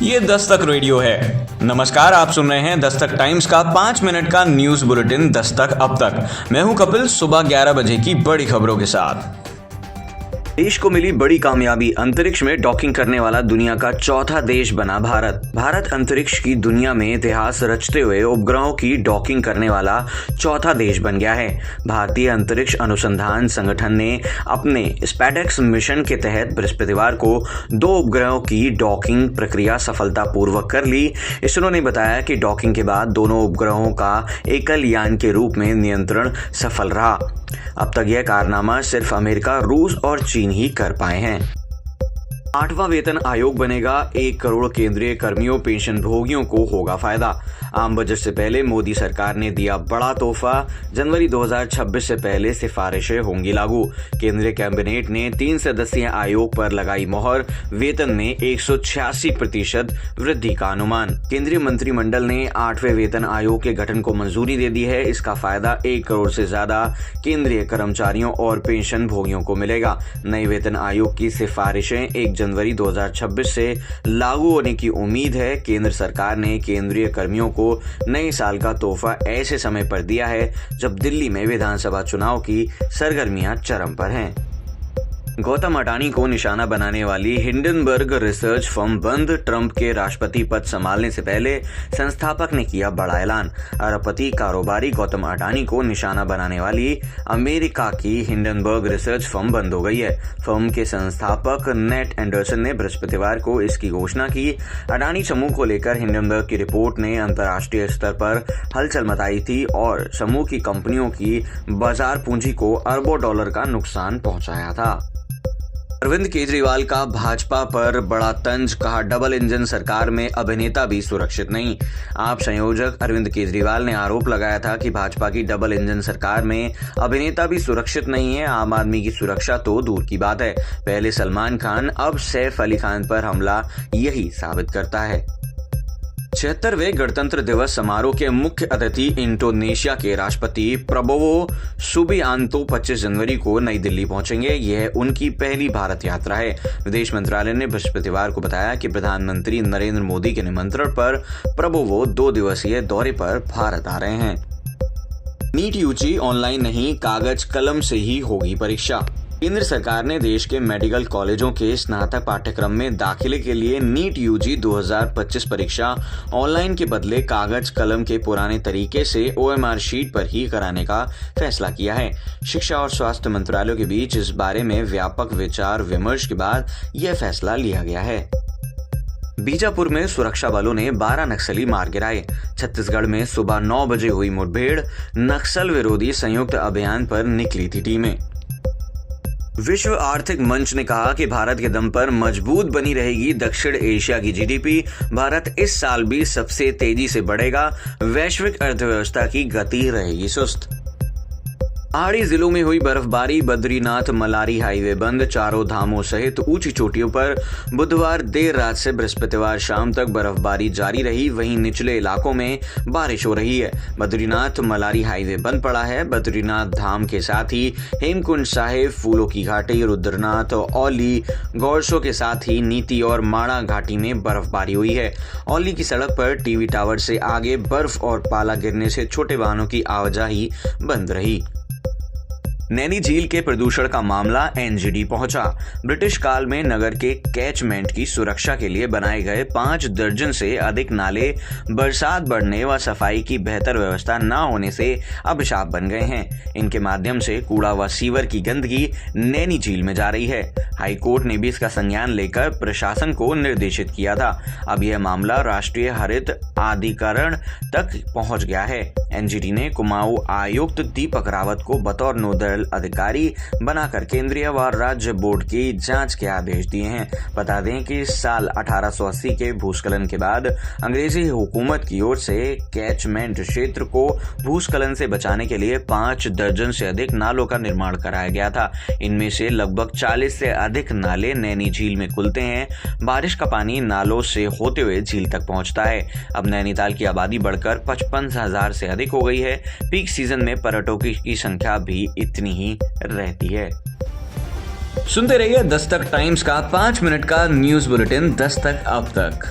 ये दस्तक रेडियो है। नमस्कार, आप सुन रहे हैं दस्तक टाइम्स का 5 मिनट का न्यूज बुलेटिन दस्तक अब तक। मैं हूं कपिल। सुबह 11 बजे की बड़ी खबरों के साथ। देश को मिली बड़ी कामयाबी, अंतरिक्ष में डॉकिंग करने वाला दुनिया का चौथा देश बना भारत अंतरिक्ष की दुनिया में इतिहास रचते हुए उपग्रहों की डॉकिंग करने वाला चौथा देश बन गया है। भारतीय अंतरिक्ष अनुसंधान संगठन ने अपने स्पेडेक्स मिशन के तहत बृहस्पतिवार को 2 उपग्रहों की डॉकिंग प्रक्रिया सफलतापूर्वक कर ली। इसरो ने बताया कि डॉकिंग के बाद दोनों उपग्रहों का एकल यान के रूप में नियंत्रण सफल रहा। अब तक यह कारनामा सिर्फ अमेरिका, रूस और चीन ही कर पाए हैं। 8वां वेतन आयोग बनेगा। 1 करोड़ केंद्रीय कर्मियों, पेंशन भोगियों को होगा फायदा। आम बजट से पहले मोदी सरकार ने दिया बड़ा तोहफा। जनवरी 2026 से पहले सिफारिशें होंगी लागू। केंद्रीय कैबिनेट ने 3 सदस्यीय आयोग पर लगाई मोहर। वेतन में 186% वृद्धि का अनुमान। केंद्रीय मंत्रिमंडल ने 8वें वेतन आयोग के गठन को मंजूरी दे दी है। इसका फायदा 1 करोड़ से ज्यादा केंद्रीय कर्मचारियों और पेंशन भोगियों को मिलेगा। नए वेतन आयोग की सिफारिशें 1 जनवरी 2026 से लागू होने की उम्मीद है। केंद्र सरकार ने केंद्रीय कर्मियों को नए साल का तोहफा ऐसे समय पर दिया है जब दिल्ली में विधानसभा चुनाव की सरगर्मियां चरम पर हैं। गौतम अडानी को निशाना बनाने वाली हिंडनबर्ग रिसर्च फर्म बंद। ट्रंप के राष्ट्रपति पद संभालने से पहले संस्थापक ने किया बड़ा ऐलान। अरबपति कारोबारी गौतम अडानी को निशाना बनाने वाली अमेरिका की हिंडनबर्ग रिसर्च फर्म बंद हो गई है। फर्म के संस्थापक नेट एंडरसन ने बृहस्पतिवार को इसकी घोषणा की। अडानी समूह को लेकर हिंडनबर्ग की रिपोर्ट ने अंतर्राष्ट्रीय स्तर पर हलचल मचाई थी और समूह की कंपनियों की बाजार पूंजी को अरबों डॉलर का नुकसान पहुंचाया था। अरविंद केजरीवाल का भाजपा पर बड़ा तंज, कहा डबल इंजन सरकार में अभिनेता भी सुरक्षित नहीं। आप संयोजक अरविंद केजरीवाल ने आरोप लगाया था कि भाजपा की डबल इंजन सरकार में अभिनेता भी सुरक्षित नहीं है। आम आदमी की सुरक्षा तो दूर की बात है। पहले सलमान खान, अब सैफ अली खान पर हमला यही साबित करता है। 76वें गणतंत्र दिवस समारोह के मुख्य अतिथि इंडोनेशिया के राष्ट्रपति प्रबोवो सुबियांतो 25 जनवरी को नई दिल्ली पहुंचेंगे। यह उनकी पहली भारत यात्रा है। विदेश मंत्रालय ने बृहस्पतिवार को बताया कि प्रधानमंत्री नरेंद्र मोदी के निमंत्रण पर प्रबोवो 2 दिवसीय दौरे पर भारत आ रहे हैं। नीट यूजी ऑनलाइन नहीं, कागज कलम से ही होगी परीक्षा। केंद्र सरकार ने देश के मेडिकल कॉलेजों के स्नातक पाठ्यक्रम में दाखिले के लिए नीट यूजी 2025 परीक्षा ऑनलाइन के बदले कागज कलम के पुराने तरीके से OMR शीट पर ही कराने का फैसला किया है। शिक्षा और स्वास्थ्य मंत्रालयों के बीच इस बारे में व्यापक विचार विमर्श के बाद यह फैसला लिया गया है। बीजापुर में सुरक्षा बलों ने 12 नक्सली मार गिराए। छत्तीसगढ़ में सुबह 9 बजे हुई मुठभेड़। नक्सल विरोधी संयुक्त अभियान पर निकली थी टीमें। विश्व आर्थिक मंच ने कहा कि भारत के दम पर मजबूत बनी रहेगी दक्षिण एशिया की GDP। भारत इस साल भी सबसे तेजी से बढ़ेगा। वैश्विक अर्थव्यवस्था की गति रहेगी सुस्त। पहाड़ी जिलों में हुई बर्फबारी। बद्रीनाथ मलारी हाईवे बंद। चारों धामों सहित ऊंची चोटियों पर बुधवार देर रात से बृहस्पतिवार शाम तक बर्फबारी जारी रही। वहीं निचले इलाकों में बारिश हो रही है। बद्रीनाथ मलारी हाईवे बंद पड़ा है। बद्रीनाथ धाम के साथ ही हेमकुंड साहिब, फूलों की घाटी, रुद्रनाथ, औली, गौरसो के साथ ही नीति और माणा घाटी में बर्फबारी हुई है। औली की सड़क पर टीवी टावर से आगे बर्फ और पाला गिरने से छोटे वाहनों की आवाजाही बंद रही। नैनी झील के प्रदूषण का मामला NGT पहुंचा। ब्रिटिश काल में नगर के कैचमेंट की सुरक्षा के लिए बनाए गए 5 दर्जन से अधिक नाले बरसात बढ़ने व सफाई की बेहतर व्यवस्था न होने से अभिशाप बन गए हैं। इनके माध्यम से कूड़ा व सीवर की गंदगी नैनी झील में जा रही है। हाईकोर्ट ने भी इसका संज्ञान लेकर प्रशासन को निर्देशित किया था। अब यह मामला राष्ट्रीय हरित अधिकरण तक पहुंच गया है। NGT ने कुमाऊं आयुक्त दीपक रावत को बतौर नोडल अधिकारी बनाकर केंद्रीय व राज्य बोर्ड की जांच के आदेश दिए हैं। बता दें कि साल 1880 के भूस्खलन के बाद अंग्रेजी हुकूमत की ओर से कैचमेंट क्षेत्र को भूस्खलन से बचाने के लिए 5 दर्जन से अधिक नालों का निर्माण कराया गया था। इनमें से लगभग 40 से अधिक नाले नैनी झील में खुलते हैं। बारिश का पानी नालों से होते हुए झील तक पहुंचता है। अब नैनीताल की आबादी बढ़कर 55,000 से अधिक हो गई है। पीक सीजन में पर्यटकों की संख्या भी इतनी ही रहती है। सुनते रहिए दस्तक टाइम्स का 5 मिनट का न्यूज बुलेटिन दस्तक अब तक।